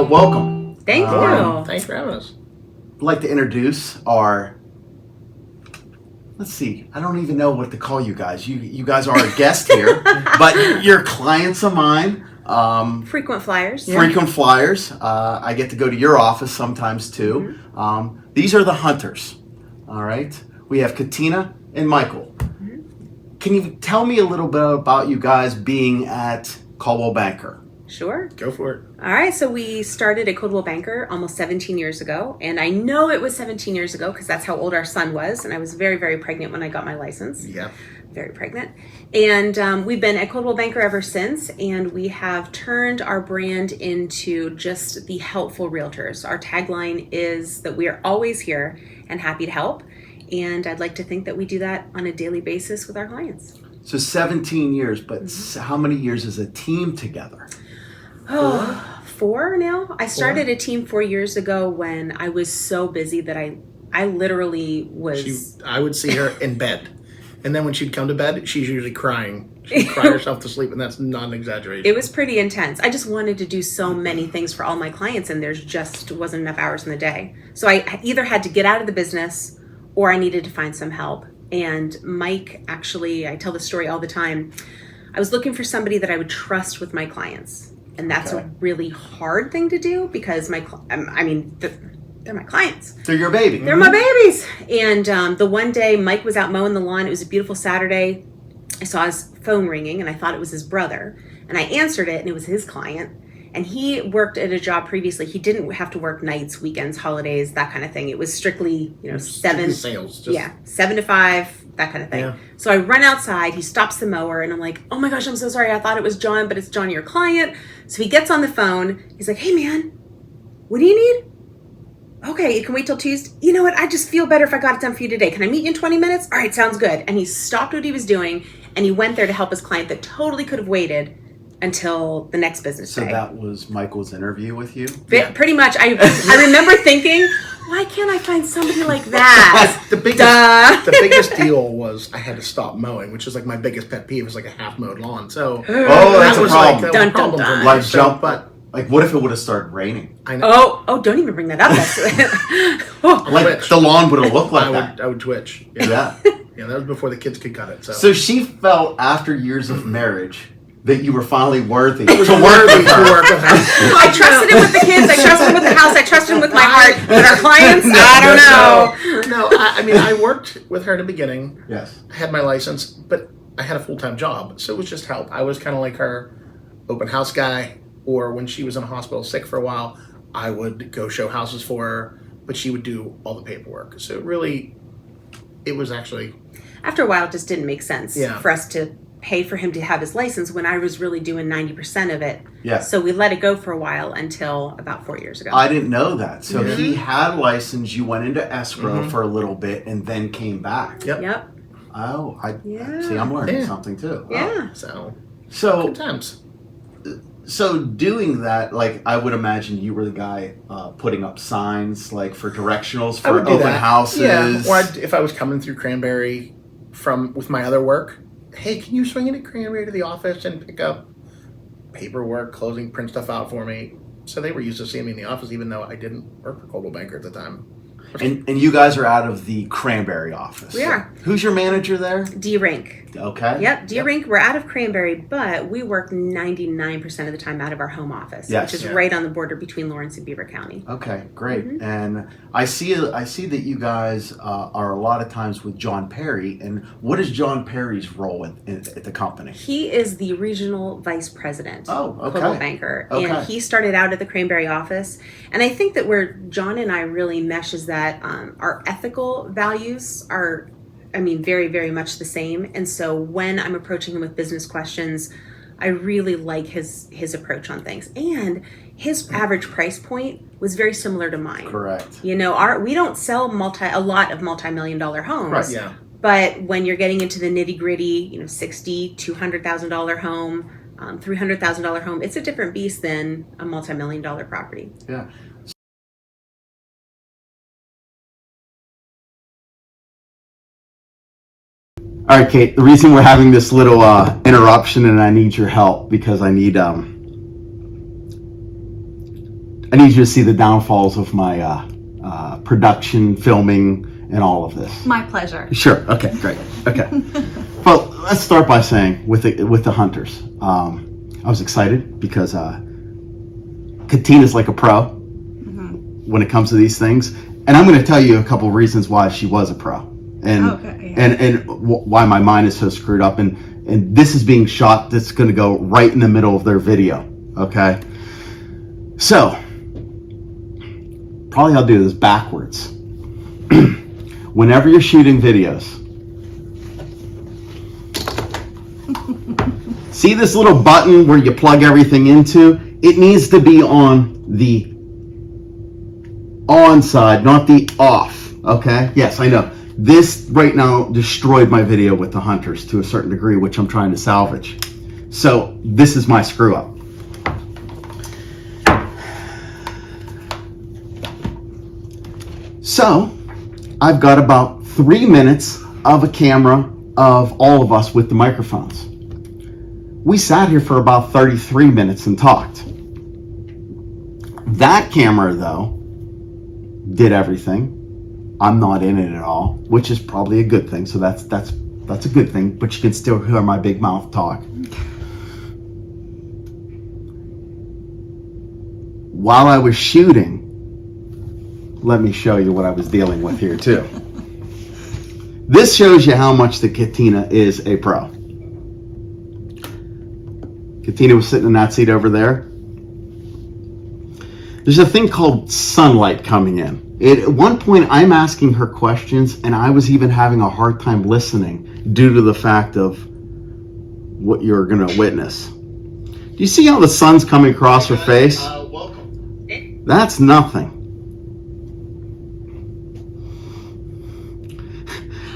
welcome. Thank you. Thanks for having us. I'd like to introduce our, let's see, I don't even know what to call you guys. You guys are a guest here, but you're clients of mine. Frequent flyers. Frequent flyers. I get to go to your office sometimes too. Mm-hmm. These are the Hunters. All right. We have Katina and Michael. Mm-hmm. Can you tell me a little bit about you guys being at Coldwell Banker? Sure. Go for it. All right. So we started at Coldwell Banker almost 17 years ago. And I know it was 17 years ago because that's how old our son was. And I was very, very pregnant when I got my license. Yeah. Very pregnant. And we've been at Coldwell Banker ever since. And we have turned our brand into just the helpful realtors. Our tagline is that we are always here and happy to help. And I'd like to think that we do that on a daily basis with our clients. So 17 years, but how many years as a team together? Oh, 4 now. I started a team 4 years ago when I was so busy that I literally was. I would see her in bed. And then when she'd come to bed, she's usually crying. She'd cry herself to sleep, and that's not an exaggeration. It was pretty intense. I just wanted to do so many things for all my clients, and there's just wasn't enough hours in the day. So I either had to get out of the business or I needed to find some help. And Mike, actually, I tell this story all the time. I was looking for somebody that I would trust with my clients. And that's a really hard thing to do because they're my clients. They're your baby. They're my babies. And the one day Mike was out mowing the lawn. It was a beautiful Saturday. I saw his phone ringing and I thought it was his brother. And I answered it and it was his client. And he worked at a job previously. He didn't have to work nights, weekends, holidays, that kind of thing. It was strictly, sales. 7 to 5, that kind of thing. Yeah. So I run outside. He stops the mower, and I'm like, "Oh my gosh, I'm so sorry. I thought it was John, but it's John, your client." So he gets on the phone. He's like, "Hey, man, what do you need?" "Okay, you can wait till Tuesday." "You know what? I just feel better if I got it done for you today. Can I meet you in 20 minutes?" "All right, sounds good." And he stopped what he was doing, and he went there to help his client that totally could have waited until the next business day. So that was Michael's interview with you? Pretty much. I remember thinking, why can't I find somebody like that? The biggest deal was I had to stop mowing, which is like my biggest pet peeve. Is like a half mowed lawn. So that's a problem. Like, Dun, dun, dun. Like jump, but like what if it would have started raining? I know. Oh, don't even bring that up. Like Twitch. the lawn would have looked like that. I would twitch. Yeah. Yeah, that was before the kids could cut it. So she felt after years of marriage that you were finally worthy to work with her. I trusted him with the kids. I trusted him with the house. I trusted him with my heart. But our clients, I don't know. No, I mean, I worked with her in the beginning. Yes. I had my license, but I had a full-time job, so it was just help. I was kind of like her open house guy, or when she was in a hospital sick for a while, I would go show houses for her, but she would do all the paperwork. So it was actually... After a while, it just didn't make sense Yeah. for us to pay for him to have his license when I was really doing 90% of it. Yeah. So we let it go for a while until about 4 years ago. I didn't know that. So he had a license, you went into escrow for a little bit and then came back. Yep. Oh, Yeah. see, I'm learning Yeah. something too. Yeah. So good times. So doing that, like I would imagine you were the guy putting up signs like for directionals I for would do open that. houses. Yeah. Or if I was coming through Cranberry with my other work, hey, can you swing into Cranberry to the office and pick up paperwork, closing, print stuff out for me? So they were used to seeing me in the office, even though I didn't work for Coldwell Banker at the time. And you guys are out of the Cranberry office. We are. Who's your manager there? D-Rink. Okay. Yep, D-Rink. We're out of Cranberry, but we work 99% of the time out of our home office, Yes. which is right on the border between Lawrence and Beaver County. Okay, great. And I see that you guys are a lot of times with John Perry. And what is John Perry's role at the company? He is the regional vice president. Oh, okay. Coldwell Banker. Okay. And he started out at the Cranberry office. And I think that where John and I really mesh is that our ethical values are, very, very much the same. And so when I'm approaching him with business questions, I really like his approach on things. And his average price point was very similar to mine. Correct. We don't sell a lot of multi-million-dollar homes. Right. Yeah. But when you're getting into the nitty-gritty, $60,000, $200,000 home, $300,000 home, it's a different beast than a multi-million-dollar property. Yeah. All right, Kate, the reason we're having this little interruption and I need your help because I need I need you to see the downfalls of my production, filming, and all of this. My pleasure. Sure. Okay. Great. Okay. Well, let's start by saying with the Hunters, I was excited because Katina's like a pro when it comes to these things, and I'm going to tell you a couple of reasons why she was a pro, and why my mind is so screwed up, and this is being shot. That's going to go right in the middle of their video. Okay. So probably I'll do this backwards. Whenever you're shooting videos, see this little button where you plug everything into? It needs to be on the on side, not the off, okay? Yes, I know. This right now destroyed my video with the Hunters to a certain degree, which I'm trying to salvage. So this is my screw up. So I've got about 3 minutes of a camera of all of us with the microphones. We sat here for about 33 minutes and talked. That camera, though, did everything. I'm not in it at all, which is probably a good thing. So that's a good thing, but you can still hear my big mouth talk. While I was shooting, let me show you what I was dealing with here too. This shows you how much the Katina is a pro. Katina was sitting in that seat over there. There's a thing called sunlight coming in. At one point, I'm asking her questions, and I was even having a hard time listening due to the fact of what you're going to witness. Do you see how the sun's coming across her face? Welcome. That's nothing.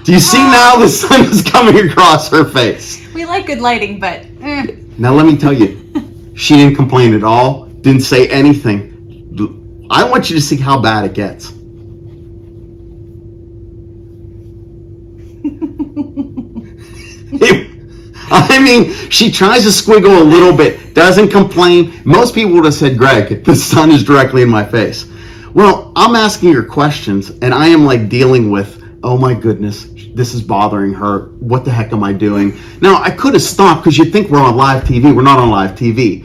Do you see now the sun is coming across her face? We like good lighting, but Now let me tell you, she didn't complain at all, didn't say anything. I want you to see how bad it gets. I mean, she tries to squiggle a little bit, doesn't complain. Most people would have said, Greg, the sun is directly in my face. Well, I'm asking her questions, and I am like dealing with, oh my goodness, this is bothering her. What the heck am I doing? Now, I could have stopped because you'd think we're on live TV. We're not on live TV.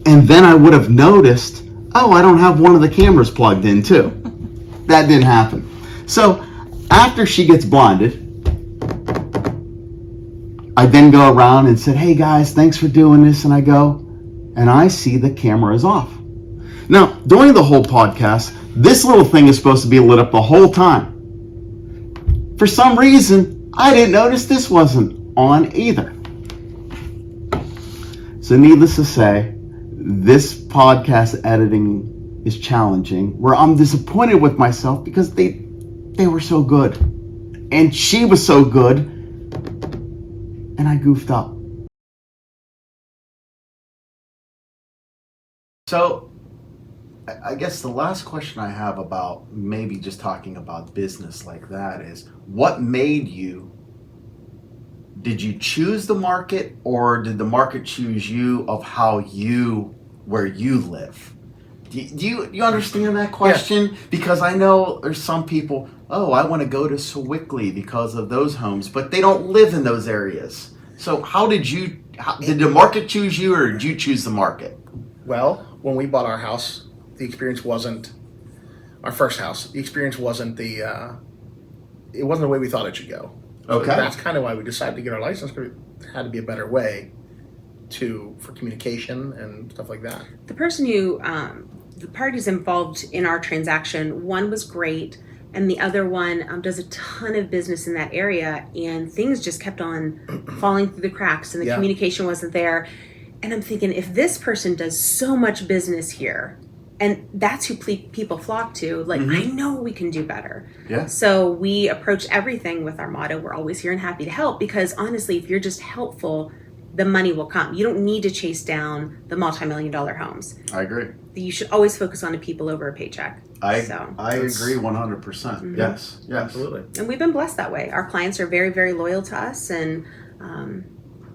And then I would have noticed, oh, I don't have one of the cameras plugged in too. That didn't happen. So after she gets blinded, I then go around and said, hey guys, thanks for doing this. And I go, and I see the camera is off. Now, during the whole podcast, this little thing is supposed to be lit up the whole time. For some reason, I didn't notice this wasn't on either. So needless to say, this podcast editing is challenging, where I'm disappointed with myself because they were so good. And she was so good, and I goofed up. So, I guess the last question I have about maybe just talking about business like that is, what made you, did you choose the market, or did the market choose you of where you live? Do you understand that question? Yeah. Because I know there's some people, oh, I want to go to Sewickley because of those homes, but they don't live in those areas. So did the market choose you, or did you choose the market? Well, when we bought our house, the experience wasn't our first house. The experience wasn't it wasn't the way we thought it should go. Okay. So that's kind of why we decided to get our license, because it had to be a better way for communication and stuff like that. The person the parties involved in our transaction, one was great, and the other one does a ton of business in that area, and things just kept on falling through the cracks, and the communication wasn't there. And I'm thinking, if this person does so much business here, and that's who people flock to, like, I know we can do better. Yeah. So we approach everything with our motto, we're always here and happy to help, because honestly, if you're just helpful, the money will come. You don't need to chase down the multi-million-dollar homes. I agree. You should always focus on a people over a paycheck. I agree 100%. Yes. Absolutely. And we've been blessed that way. Our clients are very, very loyal to us, and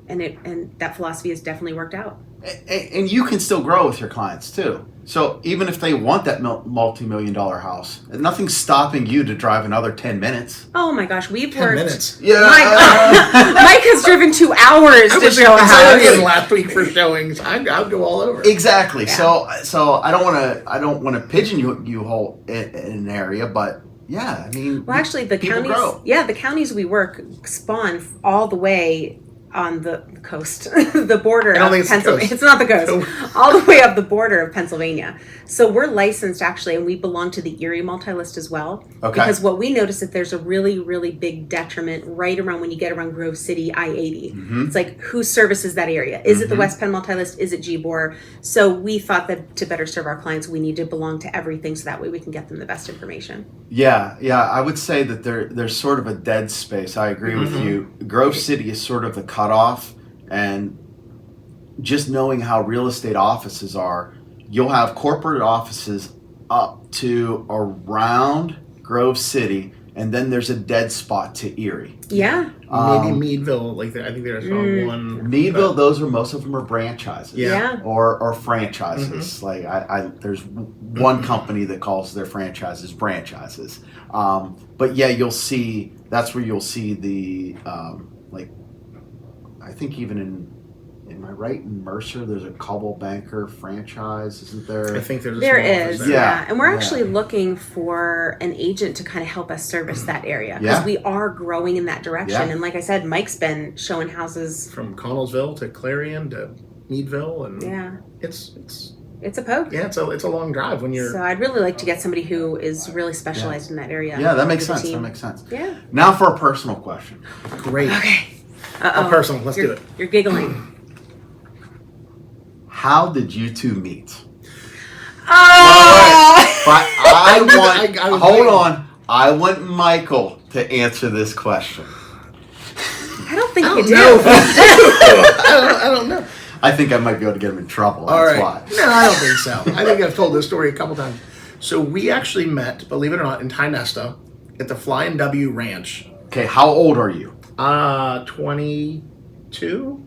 that philosophy has definitely worked out. And you can still grow with your clients too. So even if they want that multi-million-dollar house, nothing's stopping you to drive another 10 minutes. Oh my gosh, we've 10 worked. minutes. Yeah. Mike has driven 2 hours to show a I house. was last week for showings. I'd go all over. Exactly. Yeah. So I don't want to pigeon you whole in an area, but yeah, I mean, Well, actually, the people counties, grow. the counties we work spawn all the way on the coast, the border I don't of think it's the Pennsylvania. coast. It's not the coast, all the way up the border of Pennsylvania. So we're licensed actually, and we belong to the Erie multi-list as well. Okay. Because what we notice is there's a really, really big detriment right around when you get around Grove City, I-80. Mm-hmm. It's like, who services that area? Is it the West Penn multi-list? Is it GBOR? So we thought that to better serve our clients, we need to belong to everything, so that way we can get them the best information. Yeah, I would say that there's sort of a dead space. I agree with you. Grove City is sort of the cutoff, and just knowing how real estate offices are, you'll have corporate offices up to around Grove City, and then there's a dead spot to Erie. Yeah. Maybe Meadville, like I think there's one. Meadville, most of them are franchises. Yeah. Or franchises. Like there's one company that calls their franchises franchises. But yeah, that's where you'll see the like, I think even am I right, in Mercer there's a Coldwell Banker franchise, isn't there? I think there's a There small office is, there. yeah. And we're Yeah. actually looking for an agent to kind of help us service that area, because Yeah. we are growing in that direction. Yeah. And like I said, Mike's been showing houses. From Connellsville to Clarion to Meadville, and Yeah, it's it's a poke. yeah, it's a long drive when you're. So I'd really like to get somebody who is really specialized in that area. Yeah, that makes for the sense. That team. makes sense. Yeah. Now for a personal question. Great. Okay. How personal? Let's do it. You're giggling. How did you two meet? Oh! But I want. I was hold waiting. on. I want Michael to answer this question. I don't think you do. No, I don't know. I think I might be able to get him in trouble. All That's right. why. No, I don't think so. I think I've told this story a couple times. So we actually met, believe it or not, in Tynesta at the Flying W Ranch. Okay, how old are you? 22,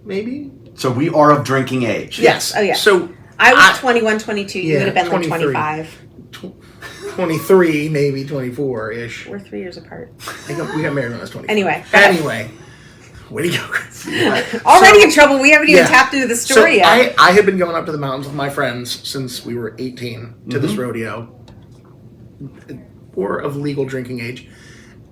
maybe. So we are of drinking age. Yes. Oh, yeah. So I was 21, 22. You Yeah, would have been 23. like 25. 23, maybe 24-ish. We're 3 years apart. We got married when I was 24. Anyway. Anyway. Way to go, Chris. Already in trouble. We haven't even Yeah. tapped into the story so yet. I had been going up to the mountains with my friends since we were 18 to this rodeo, or of legal drinking age.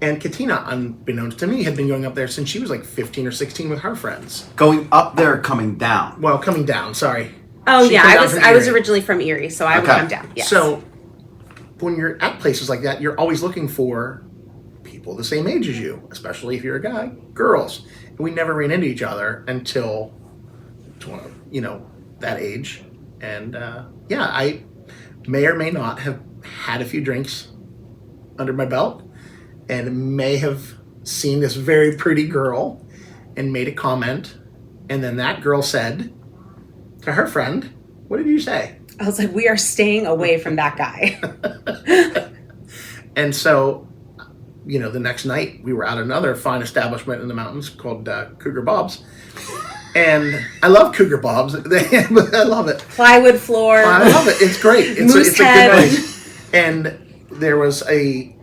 And Katina, unbeknownst to me, had been going up there since she was like 15 or 16 with her friends. Going up there, coming down. Well, coming down, sorry. Oh She yeah, came I down was from I was Erie. originally from Erie, so I would Okay. come down. Yes. So when you're at places like that, you're always looking for people the same age as you, especially if you're a guy, girls. And we never ran into each other until, that age. And yeah, I may or may not have had a few drinks under my belt and may have seen this very pretty girl and made a comment. And then that girl said to her friend, "What did you say?" I was like, we are staying away from that guy. And so, the next night we were at another fine establishment in the mountains called Cougar Bob's. And I love Cougar Bob's. I love it. Plywood floor. I love it. It's great. It's Moose a head. good place. And there was a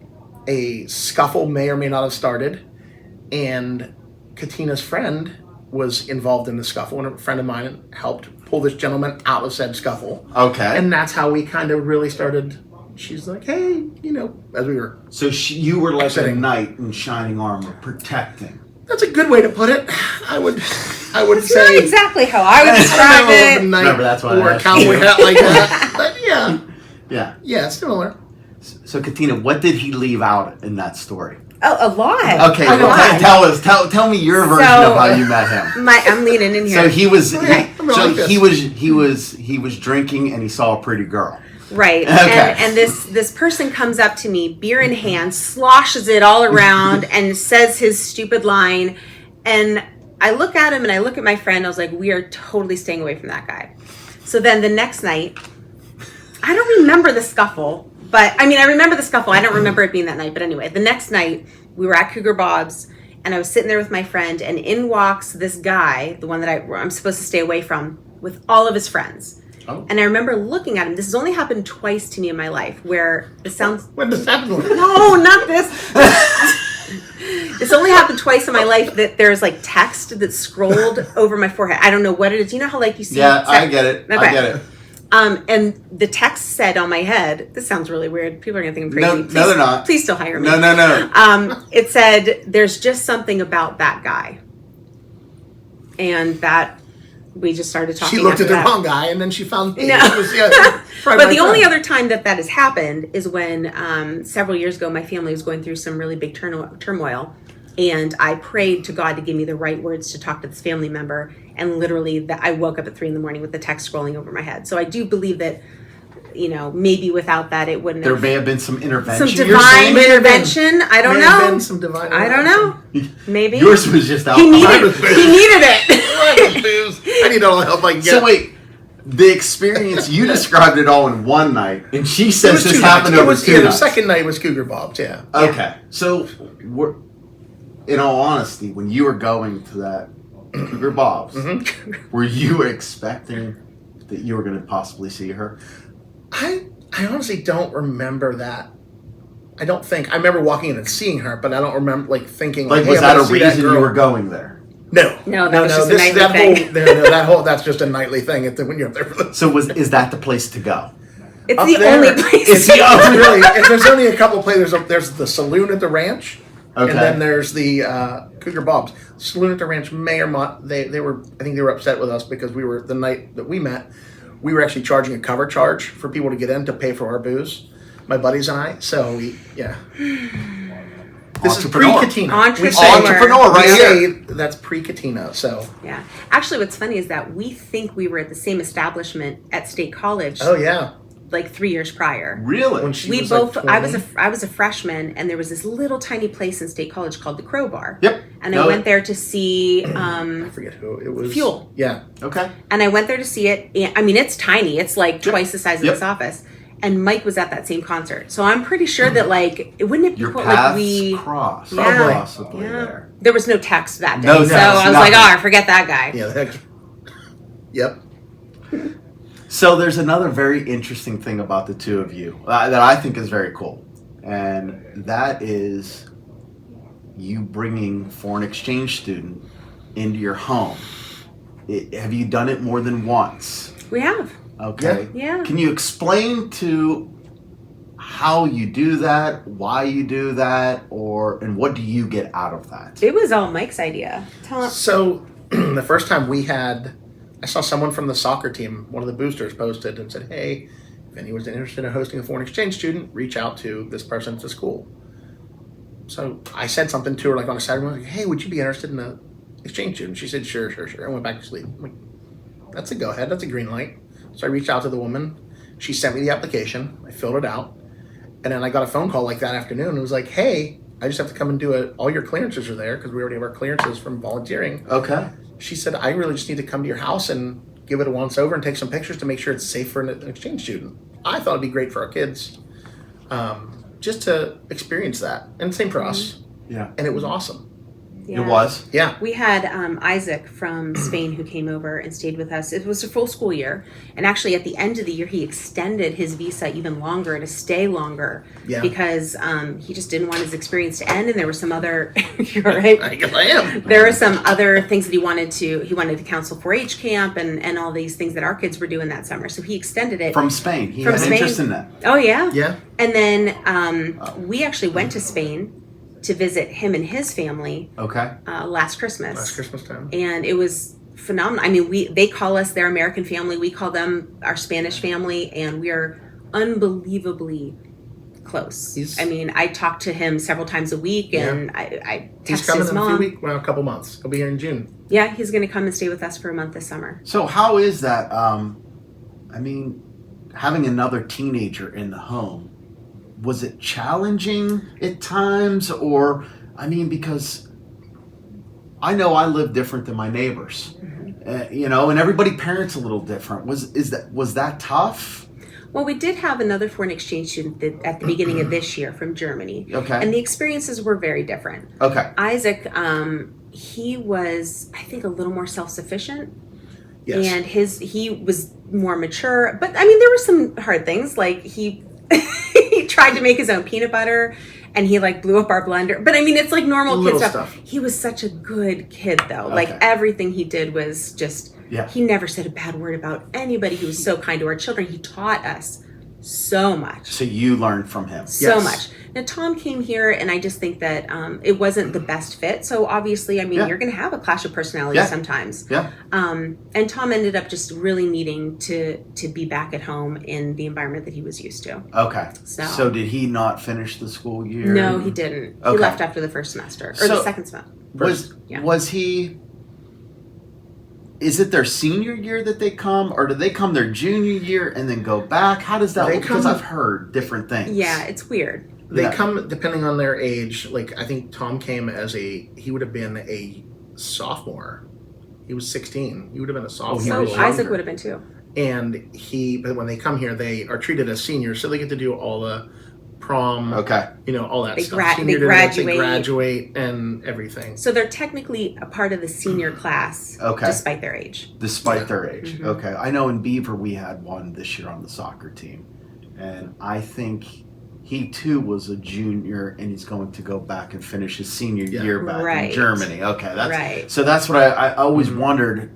scuffle may or may not have started. And Katina's friend was involved in the scuffle, and a friend of mine helped pull this gentleman out of said scuffle. Okay. And that's how we kind of really started. She's like, hey, as we were. So you were like a Sitting. knight in shining armor, protecting. That's a good way to put it. I would That's say. not exactly how I would I describe don't know if a it. knight Remember, that's why I or a asked cowboy you. hat like that. But yeah, Yeah. similar. So Katina, what did he leave out in that story? Oh, a lot. Okay, A lot. tell me your version So- of how you met him. I'm leaning in here. So he was Okay, I'm gonna like he was drinking and he saw a pretty girl. Right. Okay. And this person comes up to me, beer in hand, sloshes it all around and says his stupid line. And I look at him and I look at my friend. I was like, we are totally staying away from that guy. So then the next night, I don't remember the scuffle, but I remember the scuffle. I don't remember it being that night. But anyway, the next night we were at Cougar Bob's and I was sitting there with my friend, and in walks this guy, the one that I'm supposed to stay away from. with all of his friends. Oh. And I remember looking at him. This has only happened twice to me in my life, where it sounds... When does that happen? No, not this. It's only happened twice in my life that there's like text that's scrolled over my forehead. I don't know what it is. You know how like you see... Yeah, I get it. Okay. I get it. And the text said on my head, this sounds really weird. People are going to think I'm crazy. No, they're not. Please still hire me. No. It said, there's just something about that guy. And that, we just started talking. She looked at the that. wrong guy, and then she found me. No. But the only other time that has happened is when several years ago, my family was going through some really big turmoil. And I prayed to God to give me the right words to talk to this family member. And literally, I woke up at 3 a.m. with the text scrolling over my head. So I do believe that, maybe without that, it wouldn't There have... may have been some intervention. Some divine intervention. I don't know. Been some divine I don't know. Maybe. Yours was just out. He needed it. I need all the help I can get. So wait, the experience, you described it all in one night, and she says this happened over 2 nights. The second night was Cougar Bob's, yeah. Okay. So, in all honesty, when you were going to that Cougar Bob's, were you expecting that you were going to possibly see her? I honestly don't remember that. I don't think. I remember walking in and seeing her, but I don't remember thinking like, hey, was that a reason you were going there? No, that was just a nightly thing. That's just a nightly thing. When you're up there. So is that the place to go? It's Up the there, only place. It's the only really. There's only a couple places. There's the saloon at the ranch, Okay. and then there's the Cougar Bob's. Saloon at the ranch may or not. They were. I think they were upset with us because we were the night that we met. We were actually charging a cover charge for people to get in to pay for our booze. My buddies and I. So this is pre-Katina. Entrepreneur right here. That's pre-Katina. So yeah. Actually, what's funny is that we think we were at the same establishment at State College. Oh yeah. Like 3 years prior. Really? When she We was both. like I was a freshman, and there was this little tiny place in State College called the Crowbar. Yep. And I went there to see. I forget who it was. Fuel. Yeah. Okay. And I went there to see it. And, I mean, it's tiny. It's like twice the size of this office. And Mike was at that same concert, so I'm pretty sure that it wouldn't it be Your cool, paths we crossed. Yeah. Possibly there. There was no text that day, No so text, I was nothing. like, forget that guy. Yeah. Yep. So there's another very interesting thing about the two of you that I think is very cool, and that is you bringing foreign exchange student into your home. Have you done it more than once? We have. Okay. Yeah. Can you explain to how you do that, why you do that, and what do you get out of that? It was all Mike's idea. Tell him. So the first time I saw someone from the soccer team, one of the boosters posted and said, hey, if anyone's interested in hosting a foreign exchange student, reach out to this person at the school. So I said something to her on a Saturday morning, hey, would you be interested in an exchange student? She said, sure. I went back to sleep. I'm like, that's a go-ahead. That's a green light. So I reached out to the woman. She sent me the application. I filled it out. And then I got a phone call that afternoon. It was like, hey, I just have to come and do it. All your clearances are there because we already have our clearances from volunteering. Okay. She said, I really just need to come to your house and give it a once over and take some pictures to make sure it's safe for an exchange student. I thought it'd be great for our kids just to experience that. And same for us. Yeah. And it was awesome. Yeah. It was? Yeah. We had Isaac from Spain who came over and stayed with us. It was a full school year. And actually, at the end of the year, he extended his visa even longer to stay longer. Yeah. Because he just didn't want his experience to end. And there were some other... You're right. I guess I am. There were some other things that he wanted to counsel 4-H camp and all these things that our kids were doing that summer. So he extended it. From Spain. He From had Spain. interest in that. Oh, yeah. Yeah. And then we actually went to Spain to visit him and his family Okay. last Christmas. Last Christmas time. And it was phenomenal. I mean, they call us their American family. We call them our Spanish family, and we are unbelievably close. I talk to him several times a week, and I text his mom. He's coming in a couple months. He'll be here in June. Yeah, he's going to come and stay with us for a month this summer. So how is that? Having another teenager in the home, was it challenging at times? Or, because I know I live different than my neighbors, and everybody parents a little different. Was that tough? Well, we did have another foreign exchange student at the beginning of this year from Germany. Okay. And the experiences were very different. Okay. Isaac, he was, I think, a little more self-sufficient. Yes. And he was more mature. But I mean, there were some hard things. Like he tried to make his own peanut butter and he like blew up our blender. But I mean, it's like normal kid Little stuff. He was such a good kid though. Okay. Like everything he did was just, Yeah. he never said a bad word about anybody. He was so kind to our children. He taught us so much. So you learned from him. So Yes. much. Now, Tom came here, and I just think that it wasn't the best fit. So, obviously, I mean, Yeah. you're going to have a clash of personality Yeah. sometimes. Yeah. And Tom ended up just really needing to be back at home in the environment that he was used to. Okay. So did he not finish the school year? No, he didn't. He Okay. left after the first semester, or So- the second semester. Yeah. Was he? Is it their senior year that they come, or do they come their junior year and then go back? How does that They work? Because come- I've heard different things. Yeah, it's weird. They Yeah. come depending on their age. Like I think Tom came as he would have been a sophomore. He was 16. He would have been a sophomore. he So was Isaac younger. would have been too. And but when they come here, they are treated as seniors, so they get to do all the prom, Okay. all that They stuff. they dance, they graduate. graduate and everything. So they're technically a part of the senior class, Okay. despite their age. Despite Yeah. their age. Mhm. Okay. I know in Beaver we had one this year on the soccer team, and I think he too was a junior, and he's going to go back and finish his senior Yeah. year back Right. in Germany. Okay. That's Right. So that's what I always Mhm. wondered,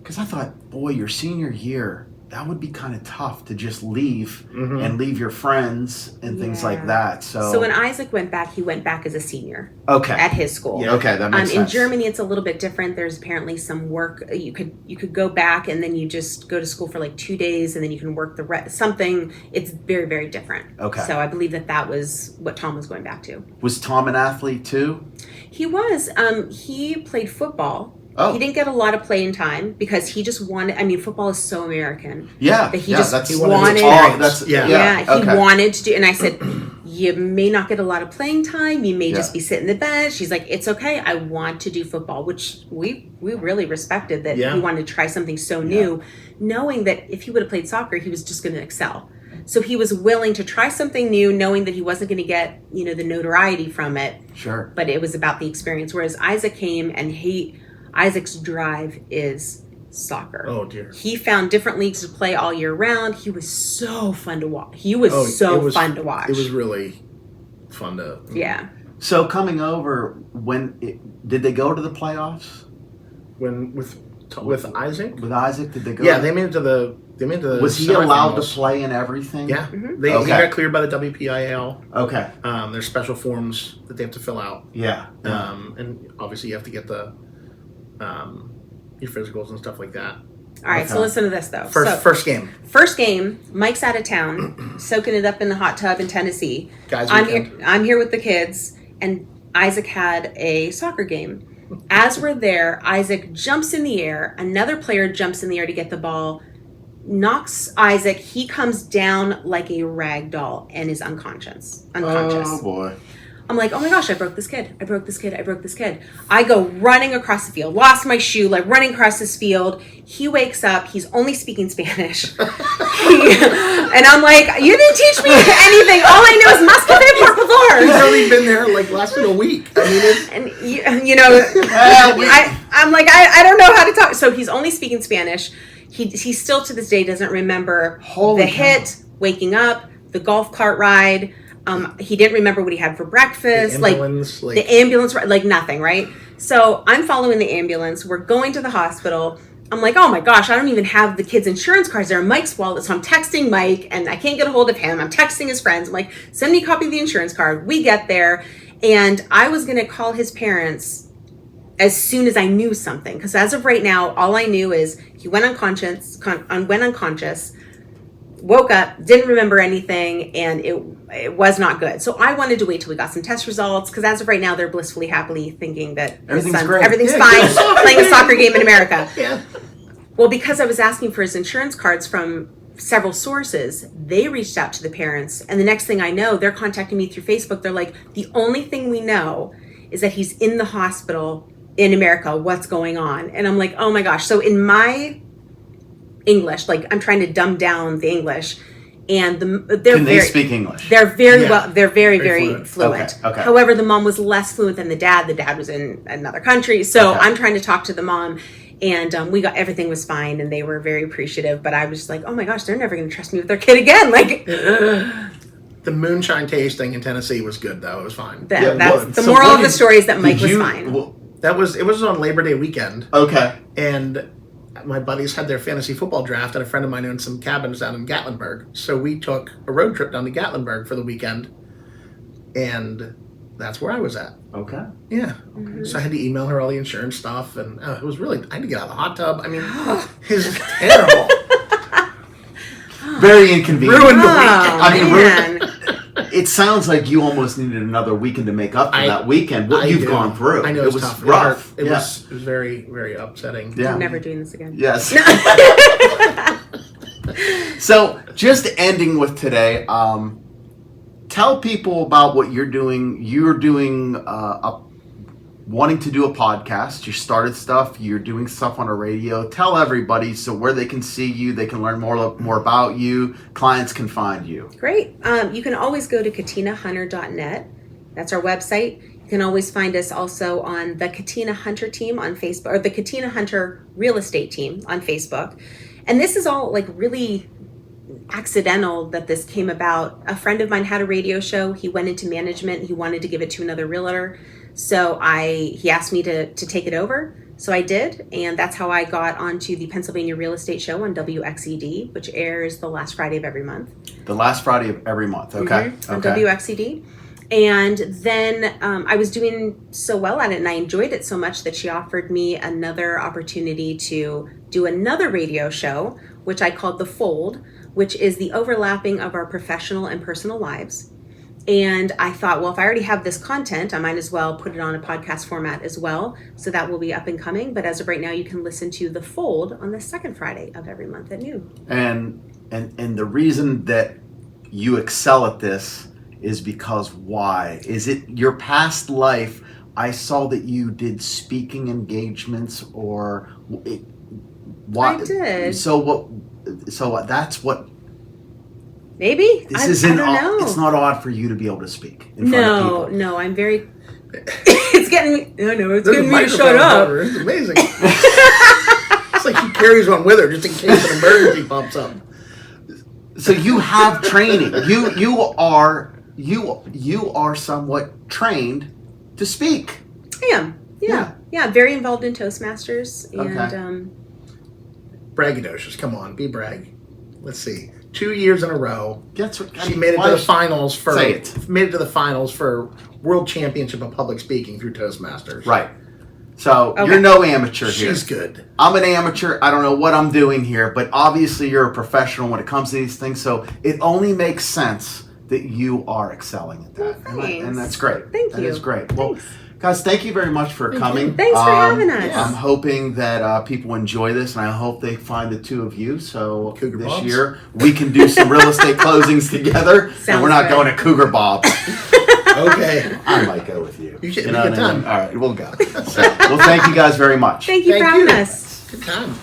because I thought, boy, your senior year, that would be kind of tough to just leave Mhm. and leave your friends and things Yeah. like that. So, So when Isaac went back, he went back as a senior okay, at his school. Yeah. okay, that makes In sense. Germany, it's a little bit different. There's apparently some work. You could go back and then you just go to school for like 2 days and then you can work the rest. Something. It's very, very different. Okay. So I believe that was what Tom was going back to. Was Tom an athlete too? He was. He played football. Oh, He didn't get a lot of playing time because he just wanted. I mean, football is so American. yeah, But he yeah, just that's he wanted wanted. Oh, that's Yeah. Yeah, he okay. wanted to do, and I said, you may not get a lot of playing time. You may Yeah. just be sitting the bench. She's like, it's okay. I want to do football, which we really respected that Yeah. he wanted to try something so new, knowing that if he would have played soccer, he was just going to excel. So he was willing to try something new, knowing that he wasn't going to get, the notoriety from it, Sure. but it was about the experience. Whereas Isaac came and Isaac's drive is soccer. Oh dear. He found different leagues to play all year round. He was so fun to watch. He was fun to watch. It was really fun to. Yeah. So coming over, did they go to the playoffs When with Isaac. with Isaac? Did they go? Yeah, they made it to the. Was he allowed to semifinals. play in everything? Yeah, Mhm. he Okay. got cleared by the WPIL. Okay. There's special forms that they have to fill out, Yeah. and obviously you have to get the your physicals and stuff like that. All right. So Okay. listen to this though. First game, First game, Mike's out of town, soaking it up in the hot tub in Tennessee. guys. I'm here with the kids, and Isaac had a soccer game. As we're there, Isaac jumps in the air. Another player jumps in the air to get the ball, knocks Isaac. He comes down like a rag doll and is unconscious. Oh boy. I'm like, oh my gosh, I broke this kid. I broke this kid. I go running across the field, lost my shoe, like running across this field. He wakes up. He's only speaking Spanish. And I'm like, you didn't teach me anything. All I know is más café, por He's favor. only been there less than a week. I mean, it's, And I'm like, I don't know how to talk. So he's only speaking Spanish. He still to this day doesn't remember Holy the hit, waking up, the golf cart ride. He didn't remember what he had for breakfast. The ambulance, like nothing, right? So I'm following the ambulance. We're going to the hospital. I'm like, oh my gosh, I don't even have the kids' insurance cards. They're in Mike's wallet. So I'm texting Mike and I can't get a hold of him. I'm texting his friends. I'm like, send me a copy of the insurance card. We get there. And I was going to call his parents as soon as I knew something. Because as of right now, all I knew is he went unconscious, woke up, didn't remember anything, and it was not good. So I wanted to wait till we got some test results, because as of right now, they're blissfully happily thinking that Everything's great. everything's Yeah, fine, good. playing a soccer game in America. yeah. Well, because I was asking for his insurance cards from several sources, they reached out to the parents, and the next thing I know, they're contacting me through Facebook. They're like, the only thing we know is that he's in the hospital in America. What's going on? And I'm like, oh my gosh. So in my English, like I'm trying to dumb down the English, and Can they speak English? they're very Yeah. well. They're very, Very very fluent. fluent. Okay. However, the mom was less fluent than the dad. The dad was in another country, so Okay. I'm trying to talk to the mom, And everything was fine, and they were very appreciative. But I was just like, oh my gosh, they're never going to trust me with their kid again. Like, The moonshine tasting in Tennessee was good, though. It was fine. that's the moral of the story is that Mike was fine. It was on Labor Day weekend. Okay. And my buddies had their fantasy football draft, and a friend of mine owned some cabins down in Gatlinburg. So we took a road trip down to Gatlinburg for the weekend, and that's where I was at. Okay. Yeah. So I had to email her all the insurance stuff, and it was really, I had to get out of the hot tub. I mean, it was terrible. Very inconvenient. Ruined the weekend. I mean, Man. it sounds like you almost needed another weekend to make up for that weekend. What you've gone through. I know it was was tough. rough. It was very, very upsetting. Yeah. I'm never doing this again. Yes. So, just ending with today, tell people about what you're doing. You're doing wanting to do a podcast. You started stuff. You're doing stuff on a radio. Tell everybody so where they can see you, they can learn more about you. Clients can find you. Great. You can always go to katinahunter.net. That's our website. You can always find us also on the Katina Hunter team on Facebook, or the Katina Hunter real estate team on Facebook. And this is all like really accidental that this came about. A friend of mine had a radio show. He went into management. He wanted to give it to another realtor. So he asked me to take it over. So I did. And that's how I got onto the Pennsylvania Real Estate Show on WXED, which airs the last Friday of every month. The last Friday of every month. Okay. On Okay. WXED. And then I was doing so well at it, and I enjoyed it so much that she offered me another opportunity to do another radio show, which I called The Fold, which is the overlapping of our professional and personal lives. And I thought, well, if I already have this content, I might as well put it on a podcast format as well. So that will be up and coming. But as of right now, you can listen to The Fold on the second Friday of every month at noon. And the reason that you excel at this is because why? Is it your past life? I saw that you did speaking engagements or why? I did. So that's what. Maybe? This I isn't. don't know. It's not odd for you to be able to speak in front of people. No, I'm very. It's getting me. It's There's a getting me to microphone shut up. cover. It's amazing. It's like she carries one with her just in case an emergency pops up. So you have training. You are somewhat trained to speak. I am. Yeah. I'm very involved in Toastmasters. And Braggadocious. Come on, be brag. Let's see. 2 years in a row. She made it to the finals for. Say it. Made it to the finals for World Championship of Public Speaking through Toastmasters. Right. So you're no amateur here. She's good. I'm an amateur. I don't know what I'm doing here, but obviously you're a professional when it comes to these things. So it only makes sense that you are excelling at that. Well, thanks. And that's great. Thank you. That is great. Well, Thanks. guys, thank you very much for coming. Thanks for having us. I'm hoping that people enjoy this, and I hope they find the two of you. So Cougar this Bob's. year we can do some real estate closings together, and Sounds we're not good. going to Cougar Bob's. Okay. I might go with you. You should know be what good I mean? time. All right, we'll go. So, well, thank you guys very much. Thank you for having us. Good time.